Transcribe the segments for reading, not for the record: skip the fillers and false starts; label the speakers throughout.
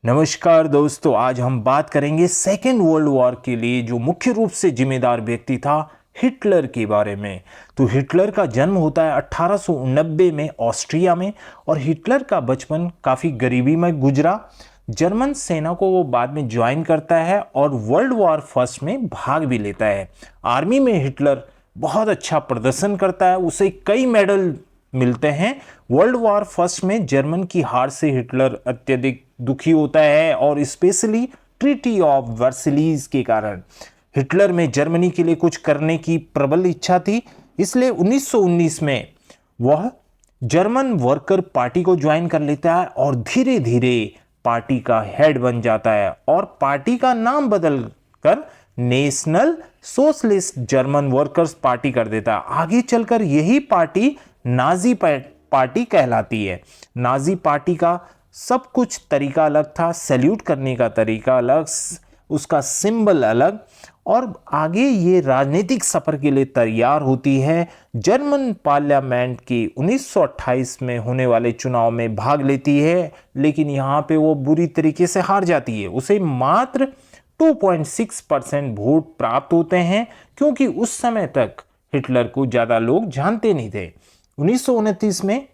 Speaker 1: नमस्कार दोस्तों, आज हम बात करेंगे सेकेंड वर्ल्ड वॉर के लिए जो मुख्य रूप से जिम्मेदार व्यक्ति था हिटलर के बारे में। तो हिटलर का जन्म होता है 1890 में ऑस्ट्रिया में और हिटलर का बचपन काफ़ी गरीबी में गुजरा। जर्मन सेना को वो बाद में ज्वाइन करता है और वर्ल्ड वॉर फर्स्ट में भाग भी लेता है। आर्मी में हिटलर बहुत अच्छा प्रदर्शन करता है, उसे कई मेडल मिलते हैं। वर्ल्ड वॉर फर्स्ट में जर्मन की हार से हिटलर अत्यधिक दुखी होता है और स्पेशली ट्रीटी ऑफ वर्सलीज के कारण। हिटलर में जर्मनी के लिए कुछ करने की प्रबल इच्छा थी, इसलिए 1919 में वह जर्मन वर्कर पार्टी को ज्वाइन कर लेता है और धीरे धीरे पार्टी का हेड बन जाता है और पार्टी का नाम बदल कर national socialist German workers party कर देता है। आगे चलकर यही पार्टी नाजी पार्टी कहलाती है। नाजी पार्टी का सब कुछ तरीका अलग था, सैल्यूट करने का तरीका अलग, उसका सिंबल अलग, और आगे ये राजनीतिक सफर के लिए तैयार होती है। जर्मन पार्लियामेंट की 1928 में होने वाले चुनाव में भाग लेती है, लेकिन यहाँ पे वो बुरी तरीके से हार जाती है। उसे मात्र 2.6% वोट प्राप्त होते हैं, क्योंकि उस समय तक हिटलर को ज़्यादा लोग जानते नहीं थे। 1929 में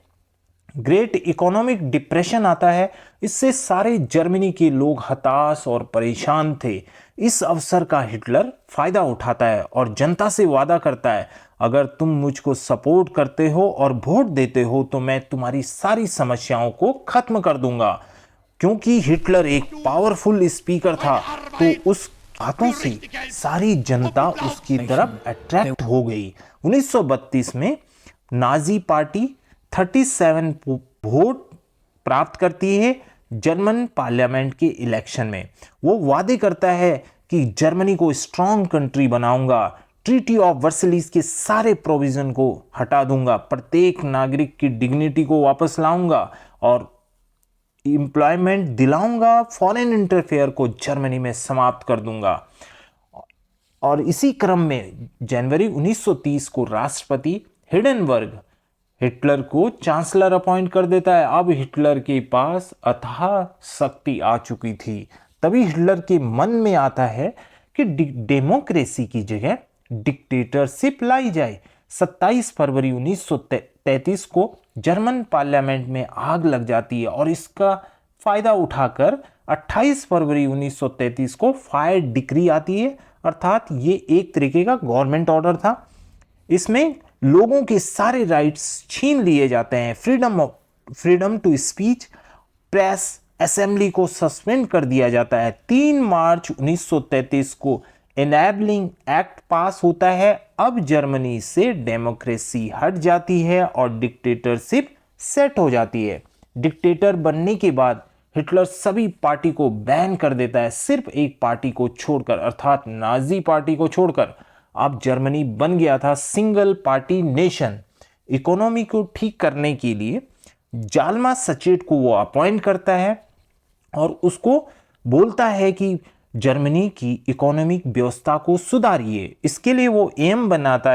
Speaker 1: ग्रेट इकोनॉमिक डिप्रेशन आता है, इससे सारे जर्मनी के लोग हताश और परेशान थे। इस अवसर का हिटलर फायदा उठाता है और जनता से वादा करता है, अगर तुम मुझको सपोर्ट करते हो और वोट देते हो तो मैं तुम्हारी सारी समस्याओं को खत्म कर दूंगा। क्योंकि हिटलर एक पावरफुल स्पीकर था, तो उस बातों से सारी जनता उसकी तरफ अट्रैक्ट हो गई। 1932 में नाजी पार्टी 37 वोट प्राप्त करती है जर्मन पार्लियामेंट के इलेक्शन में। वो वादे करता है कि जर्मनी को स्ट्रॉन्ग कंट्री बनाऊंगा, ट्रीटी ऑफ वर्सलीज के सारे प्रोविजन को हटा दूंगा, प्रत्येक नागरिक की डिग्निटी को वापस लाऊंगा और एम्प्लॉयमेंट दिलाऊंगा, फॉरेन इंटरफेयर को जर्मनी में समाप्त कर दूंगा। और इसी क्रम में जनवरी 1930 को राष्ट्रपति हिडेनबर्ग हिटलर को चांसलर अपॉइंट कर देता है। अब हिटलर के पास अथाह शक्ति आ चुकी थी। तभी हिटलर के मन में आता है कि डेमोक्रेसी की जगह डिक्टेटरशिप लाई जाए। 27 फरवरी 1933 को जर्मन पार्लियामेंट में आग लग जाती है और इसका फायदा उठाकर 28 फरवरी 1933 को फायर डिक्री आती है, अर्थात ये एक तरीके का गवर्नमेंट ऑर्डर था। इसमें लोगों के सारे राइट्स छीन लिए जाते हैं। Freedom to speech, press, assembly को सस्पेंड कर दिया जाता है। 3 मार्च 1933 को एनेबलिंग एक्ट पास होता है। अब जर्मनी से डेमोक्रेसी हट जाती है और डिक्टेटरशिप सेट हो जाती है। डिक्टेटर बनने के बाद हिटलर सभी पार्टी को बैन कर देता है, सिर्फ एक पार्टी को छोड़कर, अर्थात नाजी पार्टी को छोड़कर। अब जर्मनी बन गया था सिंगल पार्टी नेशन। इकोनॉमी को ठीक करने के लिए जाल्मा सचेट को वो अपॉइंट करता है और उसको बोलता है कि जर्मनी की इकोनॉमिक व्यवस्था को सुधारिए। इसके लिए वो एम बनाता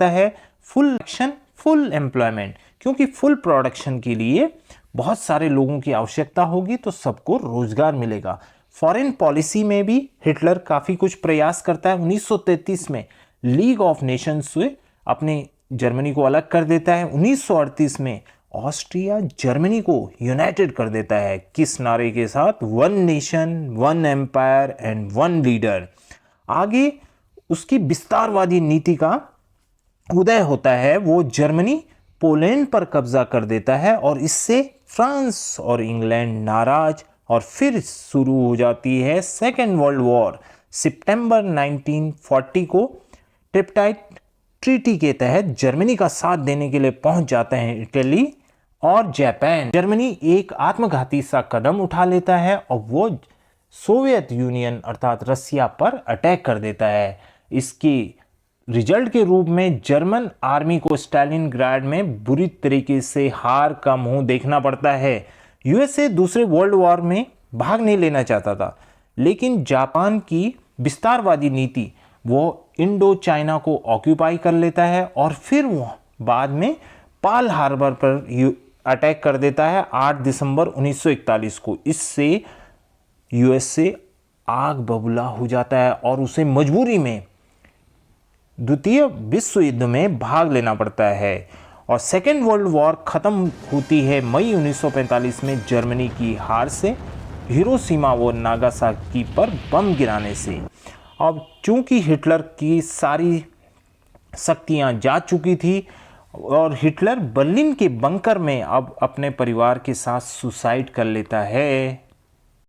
Speaker 1: है फुल एक्शन, फुल एम्प्लॉयमेंट, क्योंकि फुल प्रोडक्शन के लिए बहुत सारे लोगों की आवश्यकता होगी तो सबको रोजगार मिलेगा। फॉरेन पॉलिसी में भी हिटलर काफ़ी कुछ प्रयास करता है। 1933 में लीग ऑफ नेशंस से अपने जर्मनी को अलग कर देता है। 1938 में ऑस्ट्रिया जर्मनी को यूनाइटेड कर देता है। किस नारे के साथ? One nation, one empire and one leader. आगे उसकी विस्तारवादी नीति का उदय होता है। वो जर्मनी पोलैंड पर कब्जा कर देता है और इससे फ्रांस और इंग्लैंड नाराज, और फिर शुरू हो जाती है सेकेंड वर्ल्ड वॉर। सितंबर 1940 को ट्रिपटाइट ट्रीटी के तहत जर्मनी का साथ देने के लिए पहुंच जाते हैं इटली और जापान। जर्मनी एक आत्मघाती सा कदम उठा लेता है और वो सोवियत यूनियन अर्थात रसिया पर अटैक कर देता है। इसकी रिजल्ट के रूप में जर्मन आर्मी को स्टालिनग्राड में बुरी तरीके से हार का मुंह देखना पड़ता है। यूएसए दूसरे वर्ल्ड वॉर में भाग नहीं लेना चाहता था, लेकिन जापान की विस्तारवादी नीति वो इंडो चाइना को ऑक्यूपाई कर लेता है और फिर वो बाद में पर्ल हार्बर पर अटैक कर देता है 8 दिसंबर 1941 को। इससे यूएस से आग बबूला हो जाता है और उसे मजबूरी में द्वितीय विश्व युद्ध में भाग लेना पड़ता है और सेकेंड वर्ल्ड वॉर ख़त्म होती है मई 1945 में जर्मनी की हार से, हिरोशिमा और नागासाकी पर बम गिराने से। अब चूंकि हिटलर की सारी शक्तियां जा चुकी थी और हिटलर बर्लिन के बंकर में अब अपने परिवार के साथ सुसाइड कर लेता है।